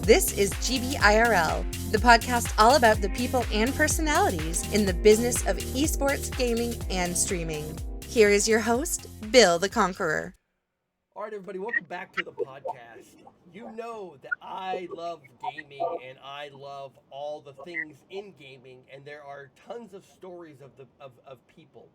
This is GBIRL, the podcast all about the people and personalities in the business of esports, gaming, and streaming. Here is your host, Bill the Conqueror. All right, everybody, welcome back to the podcast. You know that I love gaming and I love all the things in gaming, and there are tons of stories of people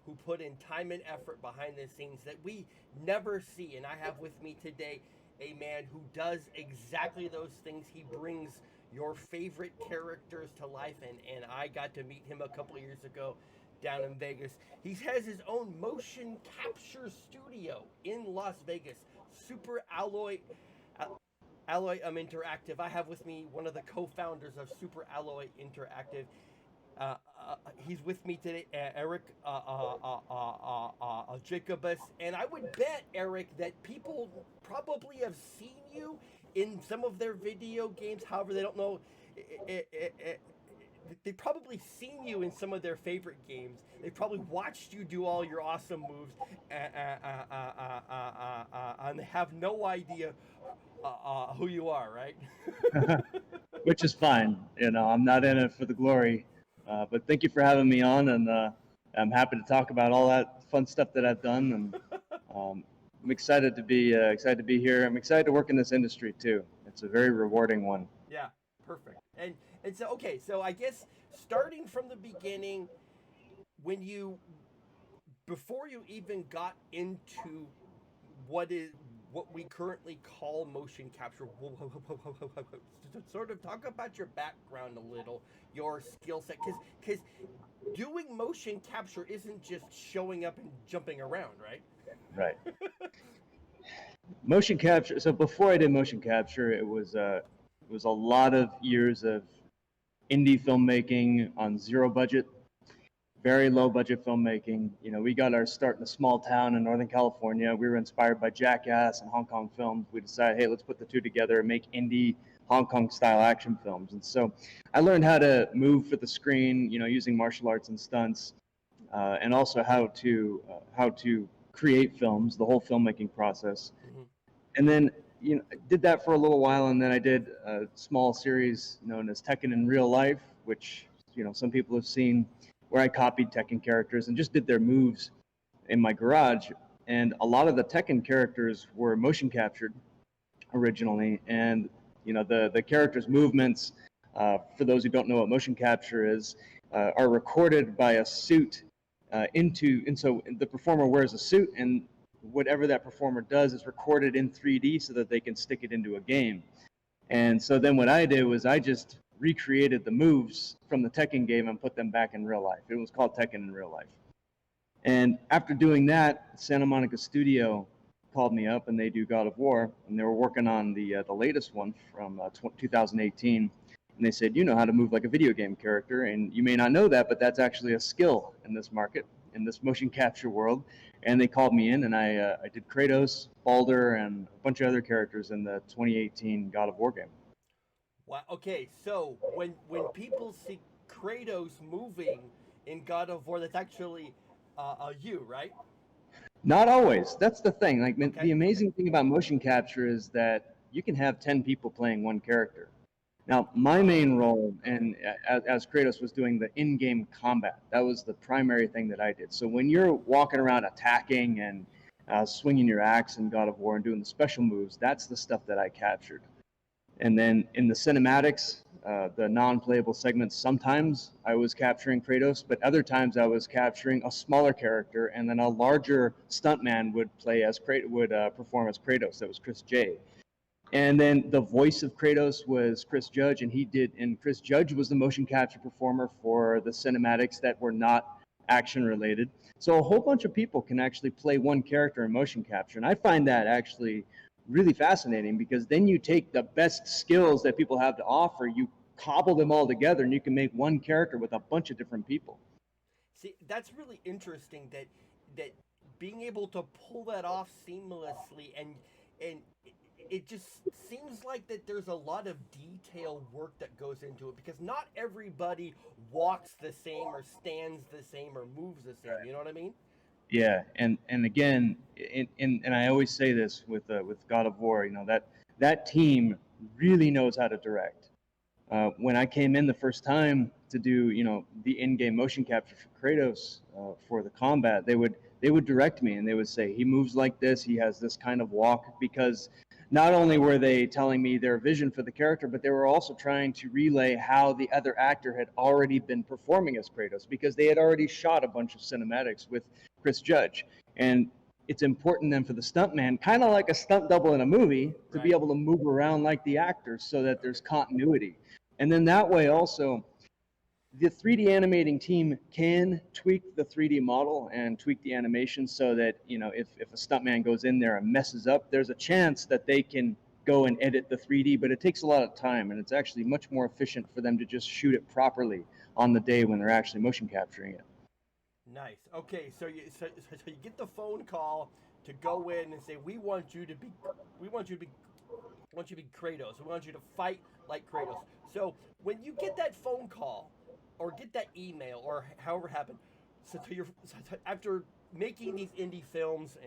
who put in time and effort behind the scenes that we never see. And I have with me today a man who does exactly those things. He brings your favorite characters to life, and I got to meet him a couple of years ago down in Vegas. He has his own motion capture studio in Las Vegas, Super Alloy Interactive. I have with me one of the co-founders of Super Alloy Interactive. He's with me today, Eric Jacobus, and I would bet, Eric, that people probably have seen you in some of their video games. However, they don't know. They've probably seen you in some of their favorite games. They've probably watched you do all your awesome moves, and they have no idea who you are, right? Which is fine. I'm not in it for the glory. But thank you for having me on, and I'm happy to talk about all that fun stuff that I've done. And I'm excited to be here. I'm excited to work in this industry too. It's a very rewarding one. Yeah, perfect. And so okay, so I guess starting from the beginning, when you before you even got into what we currently call motion capture, sort of talk about your background a little, your skill set, because doing motion capture isn't just showing up and jumping around, right? Right. Motion capture. So before I did motion capture, it was a lot of years of indie filmmaking on zero budget, very low budget filmmaking. We got our start in a small town in Northern California. We were inspired by Jackass and Hong Kong films. We decided, hey, let's put the two together and make indie Hong Kong style action films. And so I learned how to move for the screen, using martial arts and stunts, and also how to create films, the whole filmmaking process. Mm-hmm. And then I did that for a little while, and then I did a small series known as Tekken in Real Life, which some people have seen, where I copied Tekken characters and just did their moves in my garage. And a lot of the Tekken characters were motion captured originally, and the characters' movements, for those who don't know what motion capture is, are recorded by a suit and so the performer wears a suit, and whatever that performer does is recorded in 3D so that they can stick it into a game. And so then what I did was I just recreated the moves from the Tekken game and put them back in real life. It was called Tekken in Real Life. And after doing that, Santa Monica Studio called me up, and they do God of War, and they were working on the latest one from 2018. And they said, you know how to move like a video game character, and you may not know that, but that's actually a skill in this market, in this motion capture world. And they called me in, and I did Kratos, Baldur, and a bunch of other characters in the 2018 God of War game. Wow. Okay, so when people see Kratos moving in God of War, that's actually you, right? Not always. That's the thing. Like, okay. The amazing thing about motion capture is that you can have 10 people playing one character. Now, my main role, and as Kratos, was doing the in-game combat. That was the primary thing that I did. So when you're walking around attacking and swinging your axe in God of War and doing the special moves, that's the stuff that I captured. And then in the cinematics, the non-playable segments, sometimes I was capturing Kratos, but other times I was capturing a smaller character, and then a larger stuntman would perform as Kratos. That was Chris J. And then the voice of Kratos was Chris Judge, and Chris Judge was the motion capture performer for the cinematics that were not action related. So a whole bunch of people can actually play one character in motion capture, and I find that actually really fascinating, because then you take the best skills that people have to offer, you cobble them all together, and you can make one character with a bunch of different people. See, that's really interesting, that being able to pull that off seamlessly, and it just seems like that there's a lot of detail work that goes into it, because not everybody walks the same or stands the same or moves the same. You know what I mean? Yeah, and again, and I always say this with God of War, that team really knows how to direct. When I came in the first time to do, the in-game motion capture for Kratos for the combat, they would direct me and they would say, he moves like this, he has this kind of walk, because not only were they telling me their vision for the character, but they were also trying to relay how the other actor had already been performing as Kratos, because they had already shot a bunch of cinematics with Chris Judge. And it's important then for the stuntman, kind of like a stunt double in a movie, to be able to move around like the actors so that there's continuity. And then that way also, the 3D animating team can tweak the 3D model and tweak the animation so that, if a stuntman goes in there and messes up, there's a chance that they can go and edit the 3D, but it takes a lot of time, and it's actually much more efficient for them to just shoot it properly on the day when they're actually motion capturing it. Nice. Okay, so you get the phone call to go in and say, we want you to be Kratos. We want you to fight like Kratos. So when you get that phone call, or get that email, or however it happened, so after making these indie films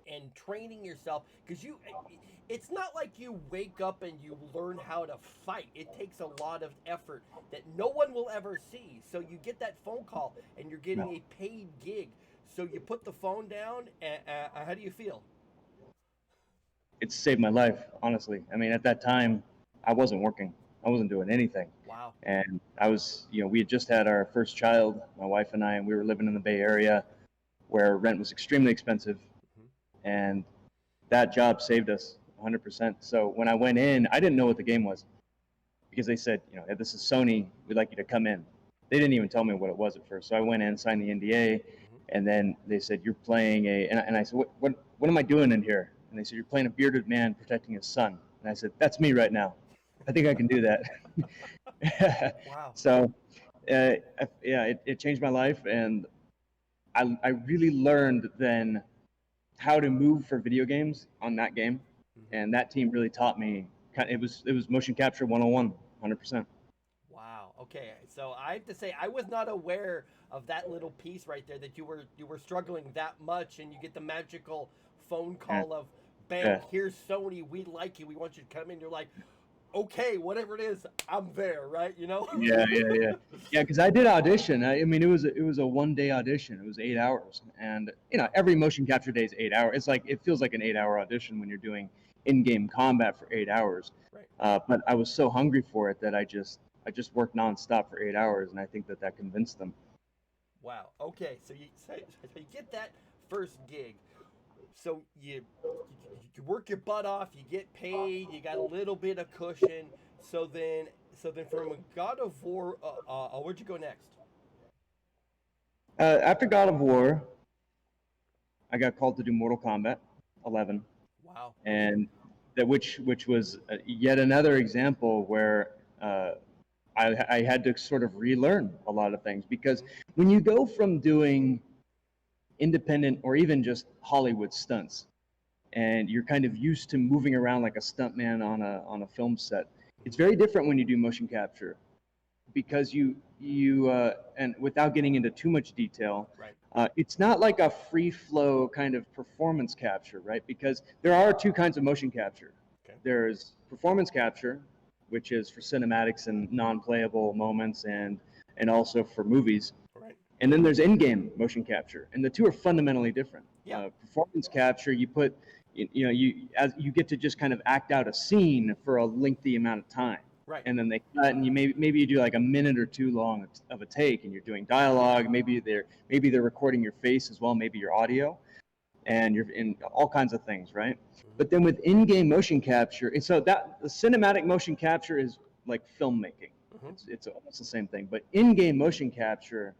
and training yourself, because it's not like you wake up and you learn how to fight. It takes a lot of effort that no one will ever see. So you get that phone call and you're getting a paid gig. So you put the phone down, and how do you feel? It saved my life, honestly. I mean, at that time, I wasn't working. I wasn't doing anything. Wow. And I was, we had just had our first child, my wife and I, and we were living in the Bay Area where rent was extremely expensive. Mm-hmm. And that job saved us 100%. So when I went in, I didn't know what the game was, because they said, hey, this is Sony, we'd like you to come in. They didn't even tell me what it was at first. So I went in, signed the NDA, mm-hmm. and then they said, you're playing and I said, what am I doing in here? And they said, you're playing a bearded man protecting his son. And I said, that's me right now. I think I can do that. Wow. So, it changed my life, and I really learned then how to move for video games on that game, mm-hmm. and that team really taught me. It was motion capture 101, 100%. Wow. Okay. So I have to say, I was not aware of that little piece right there, that you were struggling that much, and you get the magical phone call of, bang, here's Sony, we like you, we want you to come in. You're like, okay, whatever it is, I'm there, right? Yeah, because I did audition. I mean, it was a 1-day audition. It was 8 hours, and every motion capture day is 8 hours. It's like, it feels like an 8-hour audition when you're doing in-game combat for 8 hours. Right. But I was so hungry for it that I just worked nonstop for 8 hours, and I think that convinced them. Wow. Okay, so you get that first gig. So you work your butt off, you get paid, you got a little bit of cushion. So then from God of War, where'd you go next? After God of War, I got called to do Mortal Kombat 11. Wow. And which was yet another example where I had to sort of relearn a lot of things, because when you go from doing independent or even just Hollywood stunts, and you're kind of used to moving around like a stuntman on a film set, it's very different when you do motion capture, because you and without getting into too much detail, right. It's not like a free flow kind of performance capture, right? Because there are two kinds of motion capture. Okay. There's performance capture, which is for cinematics and non-playable moments, and also for movies. Right. And then there's in-game motion capture, and the two are fundamentally different. Yeah. Performance capture, you put, you get to just kind of act out a scene for a lengthy amount of time. Right. And then they cut, and maybe you do like a minute or two long of a take, and you're doing dialogue. Maybe they're recording your face as well, maybe your audio, and you're in all kinds of things, right? Mm-hmm. But then with in-game motion capture, and so that the cinematic motion capture is like filmmaking. Mm-hmm. It's almost the same thing. But in-game motion capture,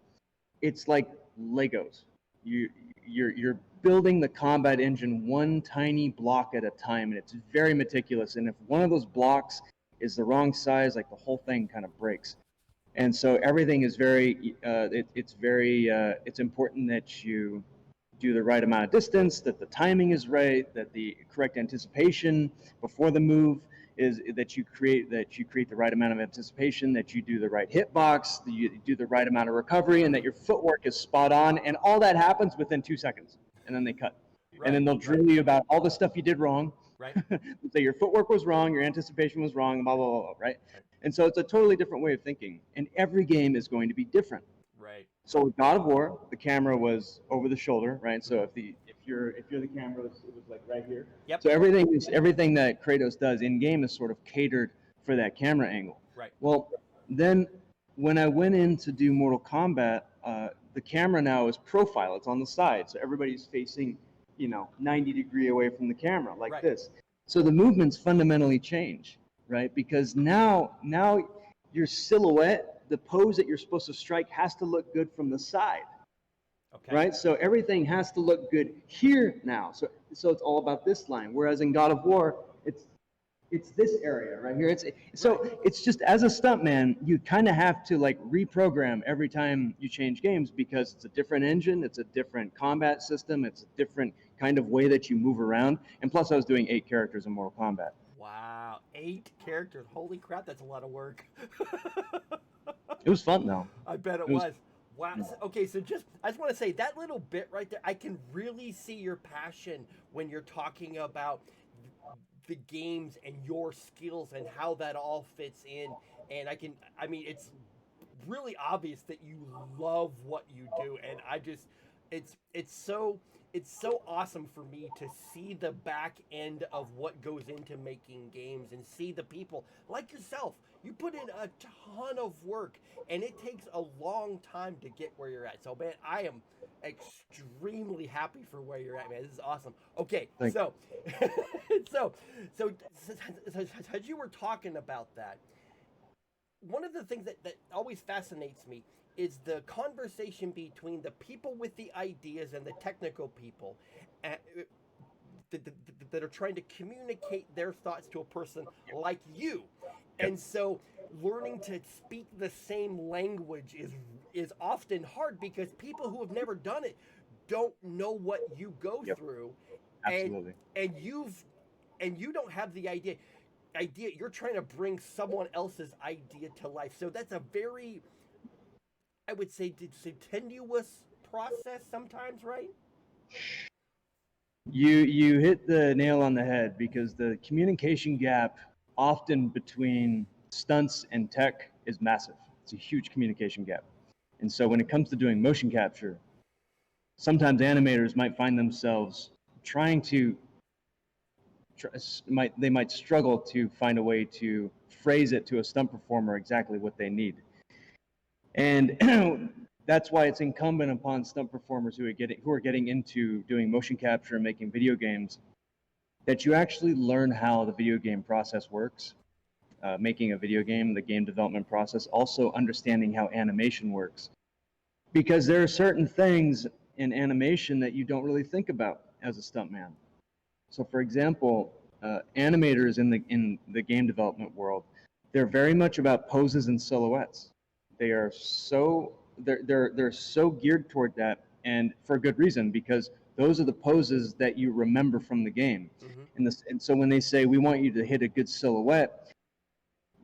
it's like Legos. You're building the combat engine one tiny block at a time, and it's very meticulous. And if one of those blocks is the wrong size, like the whole thing kind of breaks. And so everything is very, it's important that you do the right amount of distance, that the timing is right, that the correct anticipation before the move is that you create the right amount of anticipation, that you do the right hitbox, that you do the right amount of recovery, and that your footwork is spot on. And all that happens within 2 seconds, and then they cut. Right. And then they'll drill you about all the stuff you did wrong. Right. So your footwork was wrong, your anticipation was wrong, blah, blah, blah, blah, right? Right. And so it's a totally different way of thinking. And every game is going to be different. Right. So with God of War, the camera was over the shoulder, right? So Mm-hmm. if you're the camera, it was like right here. Yep. So everything that Kratos does in game is sort of catered for that camera angle. Right. Well, then when I went in to do Mortal Kombat, the camera now is profile. It's on the side, so everybody's facing, 90-degree away from the camera, like Right. this. So the movements fundamentally change, right? Because now your silhouette, the pose that you're supposed to strike, has to look good from the side. Okay. Right? So everything has to look good here now. So it's all about this line. Whereas in God of War, it's this area right here. It's just, as a stuntman, you kind of have to like reprogram every time you change games, because it's a different engine, it's a different combat system, it's a different kind of way that you move around. And plus, I was doing 8 characters in Mortal Kombat. Wow, 8 characters. Holy crap, that's a lot of work. It was fun though. I bet it was. Wow. Okay, so I just want to say that little bit right there, I can really see your passion when you're talking about the games and your skills and how that all fits in. And it's really obvious that you love what you do, and it's so awesome for me to see the back end of what goes into making games and see the people like yourself. You put in a ton of work, and it takes a long time to get where you're at. So, man, I am extremely happy for where you're at, man. This is awesome. Okay, so as you were talking about that, one of the things that always fascinates me is the conversation between the people with the ideas and the technical people that are trying to communicate their thoughts to a person like you. And so learning to speak the same language is often hard, because people who have never done it don't know what you go through. Absolutely. And you don't have the idea you're trying to bring someone else's idea to life. So that's a very, I would say, tenuous process sometimes, right? You hit the nail on the head, because the communication gap often between stunts and tech is massive. It's a huge communication gap. And so when it comes to doing motion capture, sometimes animators might find themselves they might struggle to find a way to phrase it to a stunt performer exactly what they need. And that's why it's incumbent upon stunt performers who are getting into doing motion capture and making video games, that you actually learn how the video game process works. Making a video game, the game development process, also understanding how animation works. Because there are certain things in animation that you don't really think about as a stuntman. So for example, animators in the game development world, they're very much about poses and silhouettes. They're so geared toward that, and for a good reason, because those are the poses that you remember from the game. Mm-hmm. And so when they say, we want you to hit a good silhouette,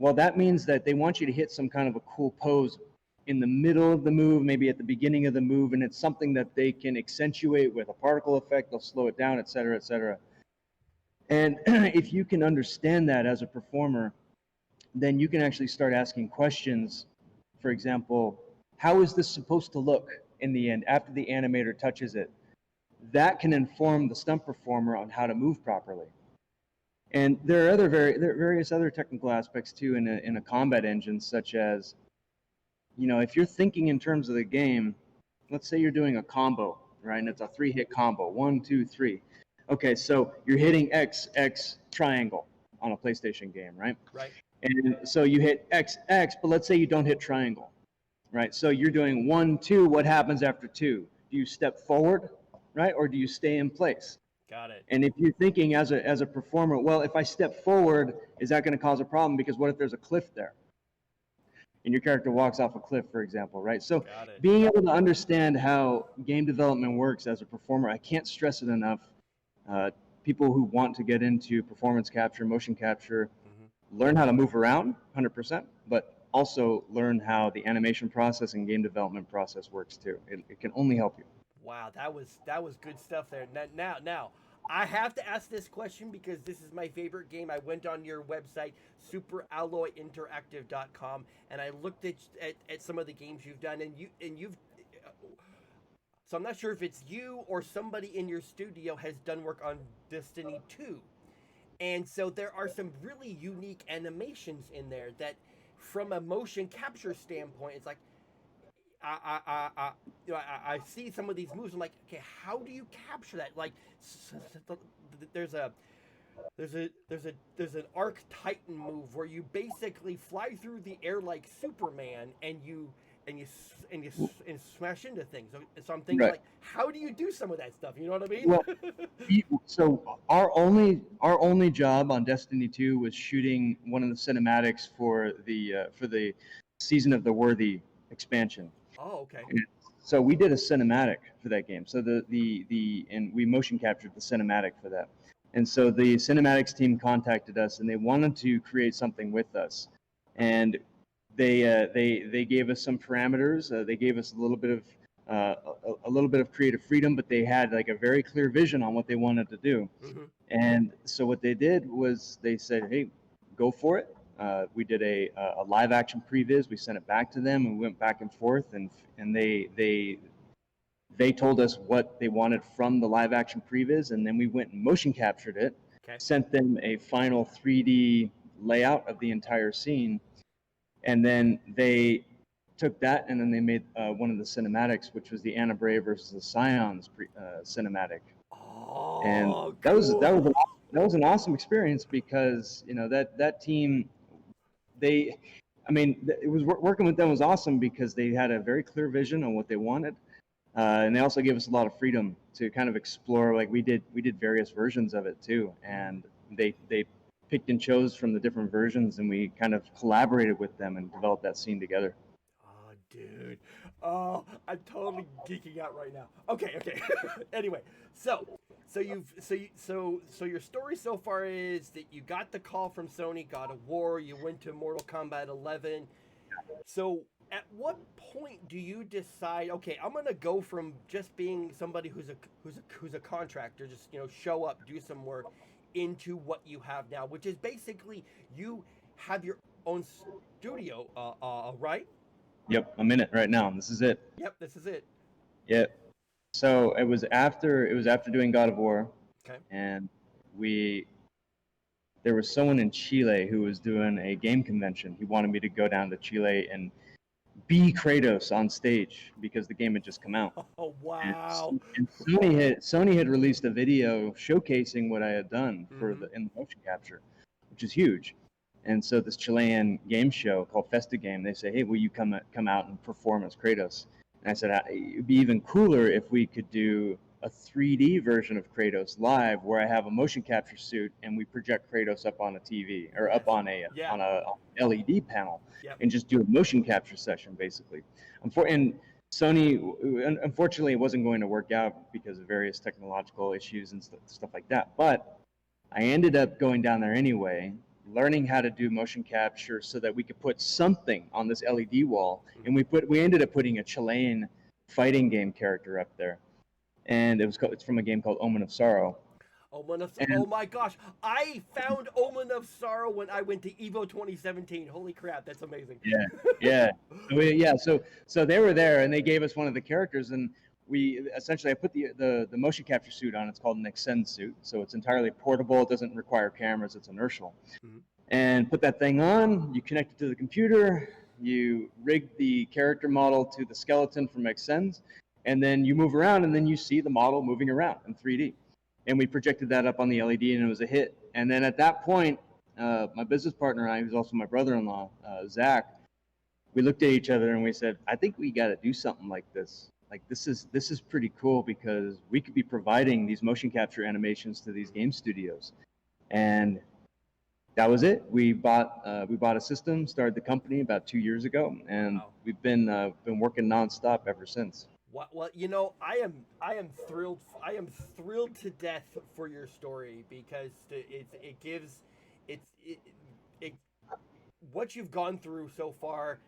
well, that means that they want you to hit some kind of a cool pose in the middle of the move, maybe at the beginning of the move, and it's something that they can accentuate with a particle effect. They'll slow it down, et cetera, et cetera. And if you can understand that as a performer, then you can actually start asking questions. For example, how is this supposed to look in the end after the animator touches it? That can inform the stunt performer on how to move properly. And there are various other technical aspects too in a combat engine, such as, if you're thinking in terms of the game, let's say you're doing a combo, right? And it's a 3-hit combo, 1, 2, 3. Okay, so you're hitting X, X, triangle on a PlayStation game, right? Right. And so you hit X, X, but let's say you don't hit triangle, right? So you're doing 1, 2, what happens after 2? Do you step forward, right? Or do you stay in place? Got it. And if you're thinking as a performer, well, if I step forward, is that going to cause a problem? Because what if there's a cliff there? And your character walks off a cliff, for example, right? So being able to understand how game development works as a performer, I can't stress it enough. People who want to get into performance capture, motion capture, learn how to move around 100%, but also learn how the animation process and game development process works too. It can only help you. Wow, that was good stuff there. Now, I have to ask this question because this is my favorite game. I went on your website, superalloyinteractive.com, and I looked at some of the games you've done, and you've. So I'm not sure if it's you or somebody in your studio has done work on Destiny 2. And so there are some really unique animations in there that, from a motion capture standpoint, it's like I see some of these moves. I'm like, okay, how do you capture that? Like, there's a there's an arc titan move where you basically fly through the air like Superman, and and you and smash into things. So I'm thinking Right. like, how do you do some of that stuff? You know what I mean? Well, so our only job on Destiny 2 was shooting one of the cinematics for the Season of the Worthy expansion. Oh, okay. And so we did a cinematic for that game. So and we motion captured the cinematic for that. And so the cinematics team contacted us, and they wanted to create something with us. And they gave us some parameters. They gave us a little bit of creative freedom, but they had like a very clear vision on what they wanted to do. Mm-hmm. And so what they did was they said, "Hey, go for it." We did a live action previs. We sent it back to them, and we went back and forth, and they told us what they wanted from the live action previs, and then we went and motion captured it, Okay. sent them a final 3D layout of the entire scene, and then they took that and then they made one of the cinematics, which was the Anna Bray versus the Scions cinematic. And Oh, that was that was cool. an, that was an awesome experience because that team, they I mean it was working with them was awesome because they had a very clear vision on what they wanted, and they also gave us a lot of freedom to kind of explore. Like we did various versions of it too, and they picked and chose from the different versions, and we kind of collaborated with them and developed that scene together. Oh, dude. Oh, I'm totally geeking out right now. Okay, okay. Anyway, so your story so far is that you got the call from Sony, God of War, you went to Mortal Kombat 11. So at what point do you decide, okay, I'm gonna go from just being somebody who's a contractor, just show up, do some work, into what you have now, which is basically you have your own studio, right? Yep, I'm in it right now. This is it. Yep, this is it. Yep. So it was after doing God of War, Okay. and we there was someone in Chile who was doing a game convention. He wanted me to go down to Chile and be Kratos on stage because the game had just come out. Oh, And, wow. and Sony had released a video showcasing what I had done Mm-hmm. in the motion capture, which is huge. And so this Chilean game show called Festa Game, they say, "Hey, will you come out and perform as Kratos?" And I said, "It'd be even cooler if we could do a 3D version of Kratos live, where I have a motion capture suit and we project Kratos up on a TV or Yes. up on a Yeah. on a LED panel, Yep. and just do a motion capture session, basically." And Sony, unfortunately, it wasn't going to work out because of various technological issues and stuff like that. But I ended up going down there anyway, learning how to do motion capture so that we could put something on this LED wall, and we ended up putting a Chilean fighting game character up there, and it's from a game called Omen of Sorrow. Oh And my gosh. I found Omen of Sorrow when I went to Evo 2017. Holy crap, that's amazing. yeah, yeah, so they were there and they gave us one of the characters, and we essentially I put the motion capture suit on. It's called an Extend suit, so it's entirely portable. It doesn't require cameras. It's inertial. Mhm. And put that thing on, you connect it to the computer, you rig the character model to the skeleton from Extends, and then you move around, and then you see the model moving around in 3D. And we projected that up on the LED, and it was a hit. And then at that point, my business partner and I, who's also my brother-in-law, Zach, we looked at each other and we said, "I think we got to do something like this. Like this is pretty cool because we could be providing these motion capture animations to these game studios." And that was it. We bought a system, started the company about 2 years ago, and Wow. we've been working nonstop ever since. Well, I am thrilled. I am thrilled to death for your story because it gives it what you've gone through so far,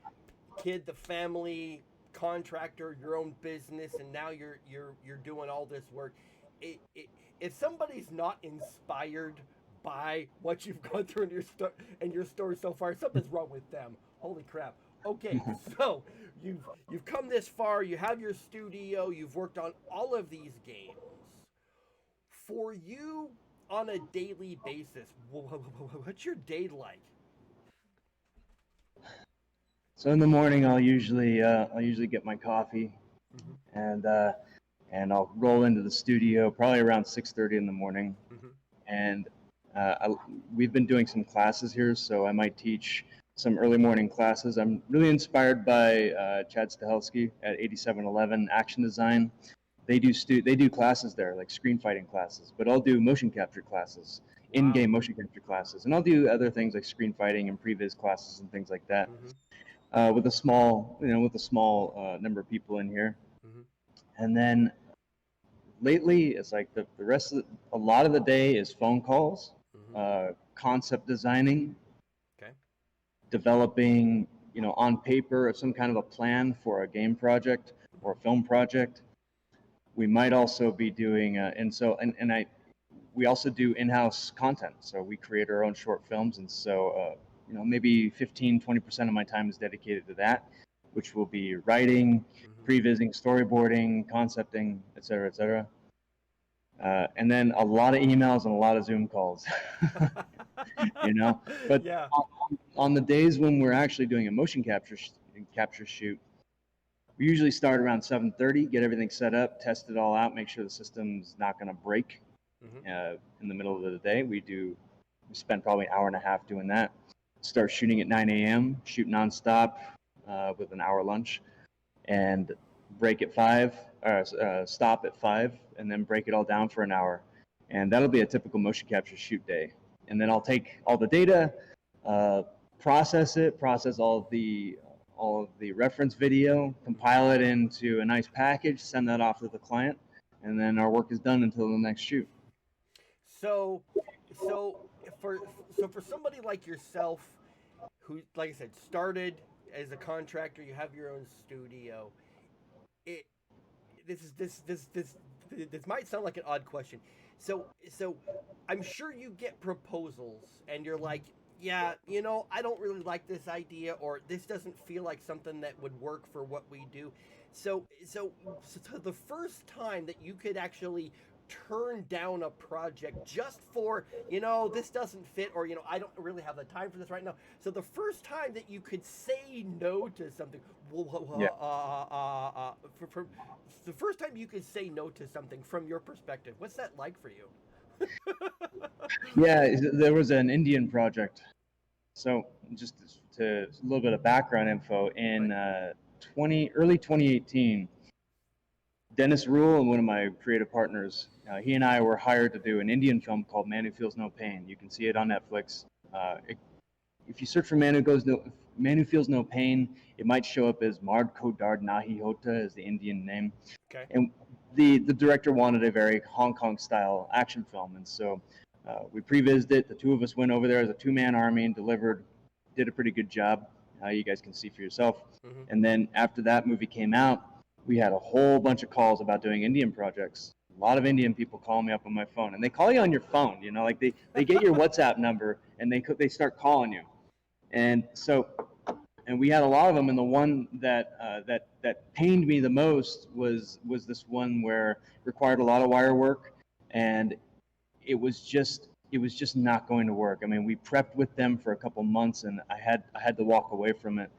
kid, the family, contractor, your own business, and now you're doing all this work. if somebody's not inspired by what you've gone through in your story so far, something's wrong with them. Holy crap. Okay, so you've come this far, you have your studio, you've worked on all of these games. For you on a daily basis, what's your day like? So in the morning, I'll usually get my coffee, Mm-hmm. and I'll roll into the studio probably around 6:30 in the morning. Mm-hmm. And we've been doing some classes here, so I might teach some early morning classes. I'm really inspired by Chad Stahelski at 8711 Action Design. They do classes there, like screen fighting classes, but I'll do motion capture classes, Wow. in-game motion capture classes, and I'll do other things like screen fighting and previs classes and things like that. Mm-hmm. With a small number of people in here. Mm-hmm. And then lately, it's like the rest of a lot of the day is phone calls, Mm-hmm. concept designing, Okay. developing, on paper some kind of a plan for a game project or a film project. We might also be doing, we also do in-house content. So we create our own short films, and so maybe 15-20% of my time is dedicated to that, which will be writing, Mm-hmm. pre-vising, storyboarding, concepting, et cetera, et cetera. And then a lot of emails and a lot of Zoom calls. But Yeah. on the days when we're actually doing a motion capture shoot, we usually start around 7:30, get everything set up, test it all out, make sure the system's not going to break Mm-hmm. in the middle of the day. We spend probably an hour and a half doing that. Start shooting at 9 a.m., shoot nonstop with an hour lunch, and break at 5, stop at 5, and then break it all down for an hour. And that'll be a typical motion capture shoot day. And then I'll take all the data, uh, process all of the reference video, compile it into a nice package, send that off to the client, and then our work is done until the next shoot. So, so for somebody like yourself, who, like I said, started as a contractor, you have your own studio. It this is this might sound like an odd question. So I'm sure you get proposals, and you're like, yeah, I don't really like this idea, or this doesn't feel like something that would work for what we do. So the first time that you could actually turn down a project just for, this doesn't fit, or, I don't really have the time for this right now. So the first time that you could say no to something, Yeah. for the first time you could say no to something from your perspective, what's that like for you? Yeah, there was an Indian project. So just to a little bit of background info, in Right. early 2018, Dennis Rule and one of my creative partners, he and I were hired to do an Indian film called Man Who Feels No Pain. You can see it on Netflix. If you search for Man Who Feels No Pain, it might show up as Mard Kodard Nahi Hota as the Indian name. Okay. And the director wanted a very Hong Kong style action film, and so we pre-visited it. The two of us went over there as a two-man army and did a pretty good job. You guys can see for yourself. Mm-hmm. And then after that movie came out, we had a whole bunch of calls about doing Indian projects. A lot of Indian people call me up on my phone, and they call you on your phone. Like they get your WhatsApp number and they start calling you. And so, and we had a lot of them. And the one that pained me the most was this one where it required a lot of wire work, and it was just not going to work. I mean, we prepped with them for a couple months, and I had to walk away from it.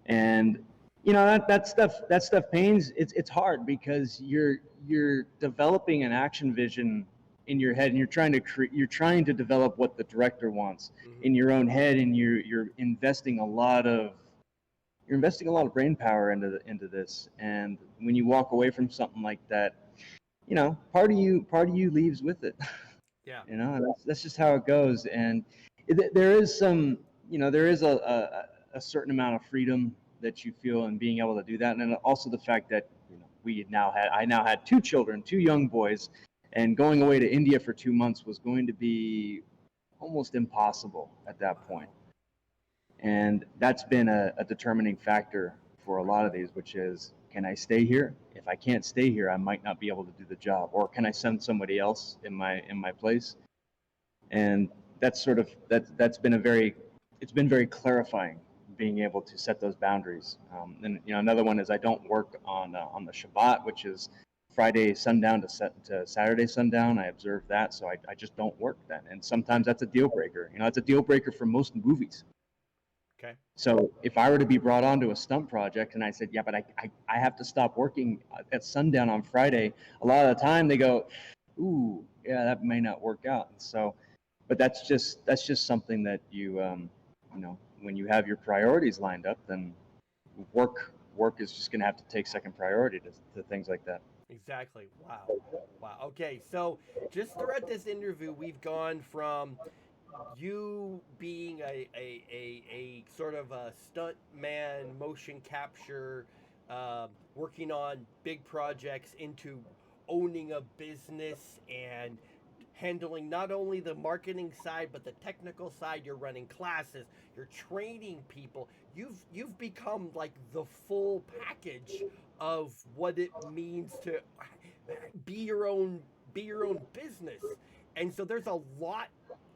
And that stuff pains. It's hard because you're developing an action vision in your head, and you're trying to develop what the director wants Mm-hmm. in your own head, and you're investing a lot of brain power into this. And when you walk away from something like that, part of you leaves with it. Yeah. That's just how it goes. And there is a certain amount of freedom that you feel in being able to do that, and then also the fact that I now had two children, two young boys, and going away to India for 2 months was going to be almost impossible at that point. And that's been a determining factor for a lot of these, which is, can I stay here? If I can't stay here, I might not be able to do the job, or can I send somebody else in my place? And that's sort of that's been it's been very clarifying, being able to set those boundaries. And another one is I don't work on the Shabbat, which is Friday sundown to Saturday sundown. I observe that, so I just don't work then. And sometimes that's a deal breaker. It's a deal breaker for most movies. Okay. So if I were to be brought onto a stunt project and I said, yeah, but I have to stop working at sundown on Friday, a lot of the time they go, ooh, yeah, that may not work out. And so, but that's just something that when you have your priorities lined up, then work is just going to have to take second priority to things like that. Exactly. Wow. Wow. Okay. So just throughout this interview, we've gone from you being a sort of a stunt man, motion capture, working on big projects, into owning a business and handling not only the marketing side but the technical side. You're running classes, you're training people. You've become like the full package of what it means to be your own business. And so there's a lot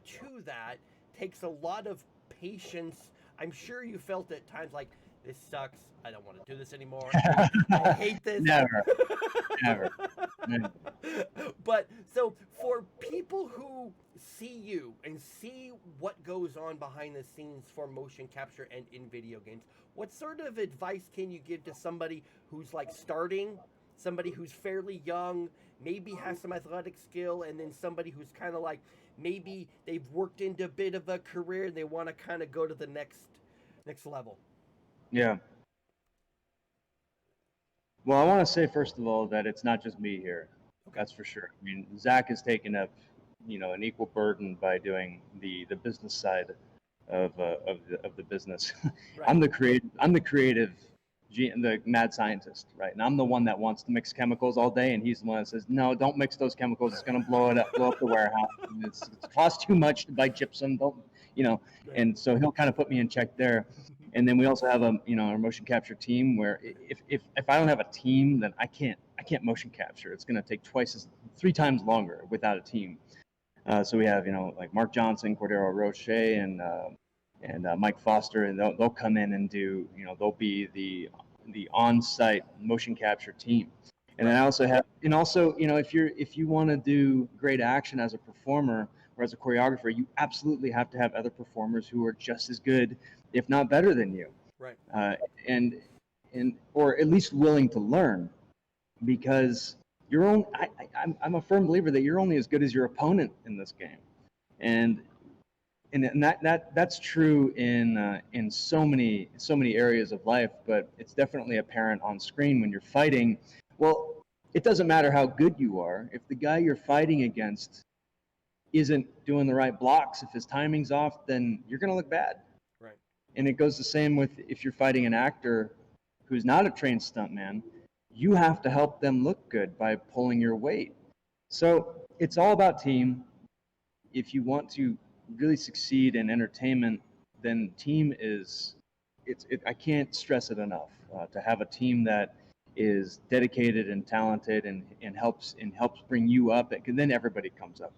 to that. Takes a lot of patience. I'm sure you felt at times like, this sucks, I don't want to do this anymore, I hate this. Never. Never. But so for people who see you and see what goes on behind the scenes for motion capture and in video games, what sort of advice can you give to somebody who's like starting, somebody who's fairly young, maybe has some athletic skill, and then somebody who's kind of like, maybe they've worked into a bit of a career and they want to kind of go to the next level? Yeah. Well, I want to say, first of all, that it's not just me here. Okay. That's for sure. I mean, Zach has taken up, an equal burden by doing the business side of the business. Right. I'm the creative, the mad scientist, right? And I'm the one that wants to mix chemicals all day, and he's the one that says, no, don't mix those chemicals. It's going to blow up the warehouse. It's costs too much to buy gypsum. Don't, Right. And so he'll kind of put me in check there. And then we also have our motion capture team, where if I don't have a team, then I can't motion capture. It's going to take 3 times longer without a team. So we have like Mark Johnson, Cordero Roche, and Mike Foster, and they'll come in and do they'll be the on-site motion capture team. And then I also have, if you want to do great action as a performer or as a choreographer, you absolutely have to have other performers who are just as good, if not better than you. Right. And or at least willing to learn, because I'm a firm believer that you're only as good as your opponent in this game, and that's true in so many areas of life, but it's definitely apparent on screen when you're fighting. Well, it doesn't matter how good you are if the guy you're fighting against isn't doing the right blocks. If his timing's off, then you're going to look bad. Right. And it goes the same with if you're fighting an actor who's not a trained stuntman. You have to help them look good by pulling your weight. So it's all about team. If you want to really succeed in entertainment, then team is I can't stress it enough. To have a team that is dedicated and talented and helps bring you up, and then everybody comes up.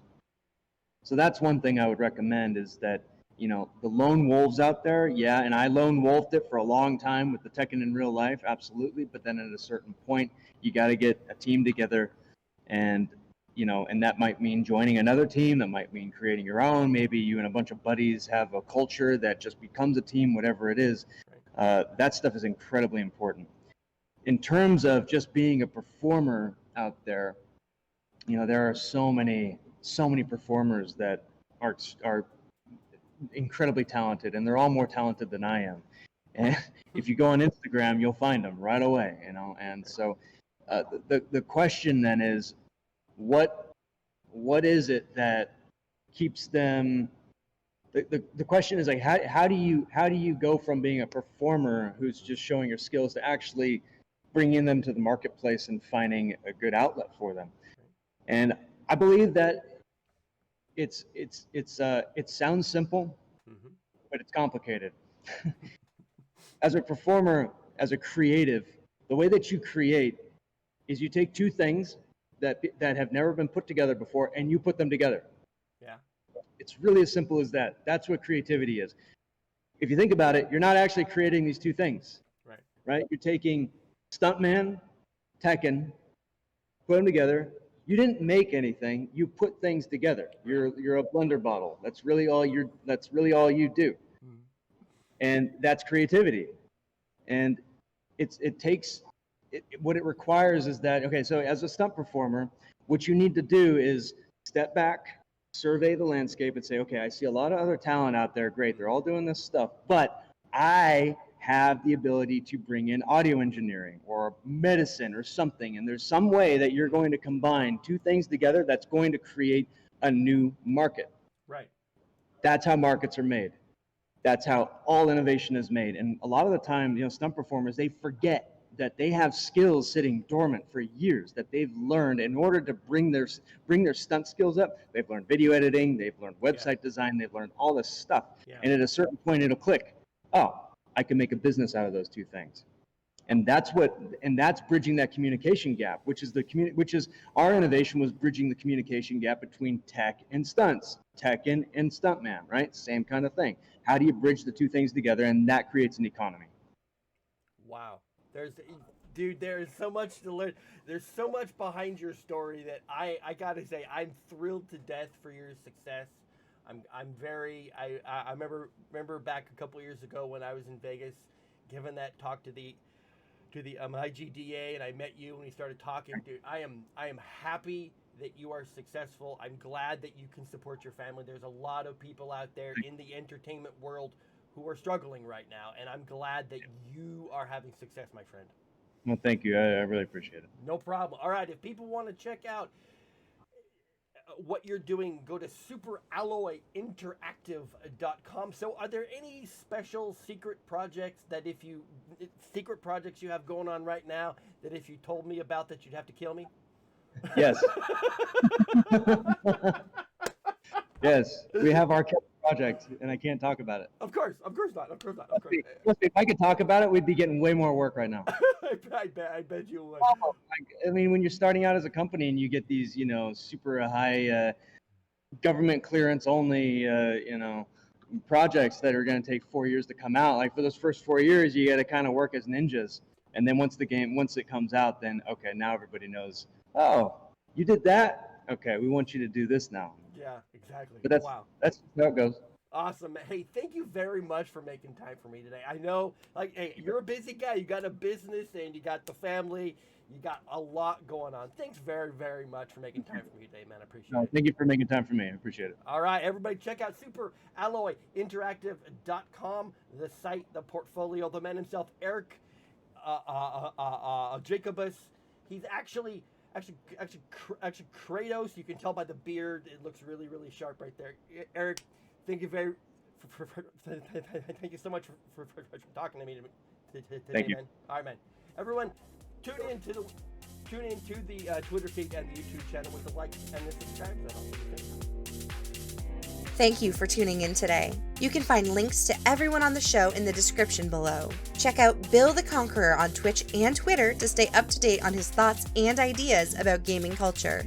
So that's one thing I would recommend, is that the lone wolves out there, yeah, and I lone wolfed it for a long time with the Tekken in real life, absolutely. But then at a certain point, you got to get a team together, and and that might mean joining another team. That might mean creating your own. Maybe you and a bunch of buddies have a culture that just becomes a team, whatever it is. That stuff is incredibly important. In terms of just being a performer out there, there are so many performers that are incredibly talented, and they're all more talented than I am. And if you go on Instagram, you'll find them right away, And so the question then is, what is it that keeps them? The question is like, how do you go from being a performer who's just showing your skills to actually bringing them to the marketplace and finding a good outlet for them? And I believe that it sounds simple, but it's complicated. As a performer, as a creative, The way that you create is you take two things that have never been put together before, and you put them together. Yeah. It's really as simple as that. That's what creativity is. If you think about it, you're not actually creating these two things. Right? You're taking Stuntman, Tekken, put them together. You didn't make anything. You put things together. You're a blender bottle. That's really all you do. Mm-hmm. And that's creativity. And what it requires is that, okay, so as a stunt performer, what you need to do is step back, survey the landscape, and say, okay, I see a lot of other talent out there. Great, they're all doing this stuff, but I have the ability to bring in audio engineering or medicine or something, and there's some way that you're going to combine two things together that's going to create a new market. Right. That's how markets are made. That's how all innovation is made. And a lot of the time, stunt performers, they forget that they have skills sitting dormant for years that they've learned in order to bring their stunt skills up. They've learned video editing, they've learned website design, they've learned all this stuff. Yeah. And at a certain point, it'll click. Oh, I can make a business out of those two things. And that's bridging that communication gap, which is our innovation was bridging the communication gap between tech and stunts, Tekken and Stuntman, right? Same kind of thing. How do you bridge the two things together? And that creates an economy. Wow. There's so much to learn. There's so much behind your story that I gotta say, I'm thrilled to death for your success. I remember back a couple years ago when I was in Vegas, giving that talk to the IGDA, and I met you and we started talking. Dude, I am happy that you are successful. I'm glad that you can support your family. There's a lot of people out there in the entertainment world who are struggling right now, and I'm glad that you are having success, my friend. Well, thank you. I really appreciate it. No problem. All right, if people want to check out what you're doing, go to superalloyinteractive.com. So are there any special secret projects you have going on right now that if you told me about that you'd have to kill me? Yes. Yes, we have our project, and I can't talk about it. Of course not. If I could talk about it, we'd be getting way more work right now. I bet you would. I mean, when you're starting out as a company and you get these, super high government clearance only, projects that are going to take 4 years to come out. Like for those first 4 years, you got to kind of work as ninjas, and then once it comes out, then okay, now everybody knows. Oh, you did that? Okay, we want you to do this now. Yeah, exactly. But that's how it goes. Awesome. Hey, thank you very much for making time for me today. I know, hey, you're a busy guy. You got a business and you got the family. You got a lot going on. Thanks very, very much for making time for me today, man. I appreciate it. Thank you for making time for me. I appreciate it. All right, everybody, check out superalloyinteractive.com, the site, the portfolio, the man himself, Eric Jacobus. He's actually Kratos. You can tell by the beard. It looks really, really sharp right there. Eric, thank you thank you so much for talking to me today, man. All right, man. Everyone, tune in to the Twitter feed and the YouTube channel with the like and the subscribe button. Thank you for tuning in today. You can find links to everyone on the show in the description below. Check out Bill the Conqueror on Twitch and Twitter to stay up to date on his thoughts and ideas about gaming culture.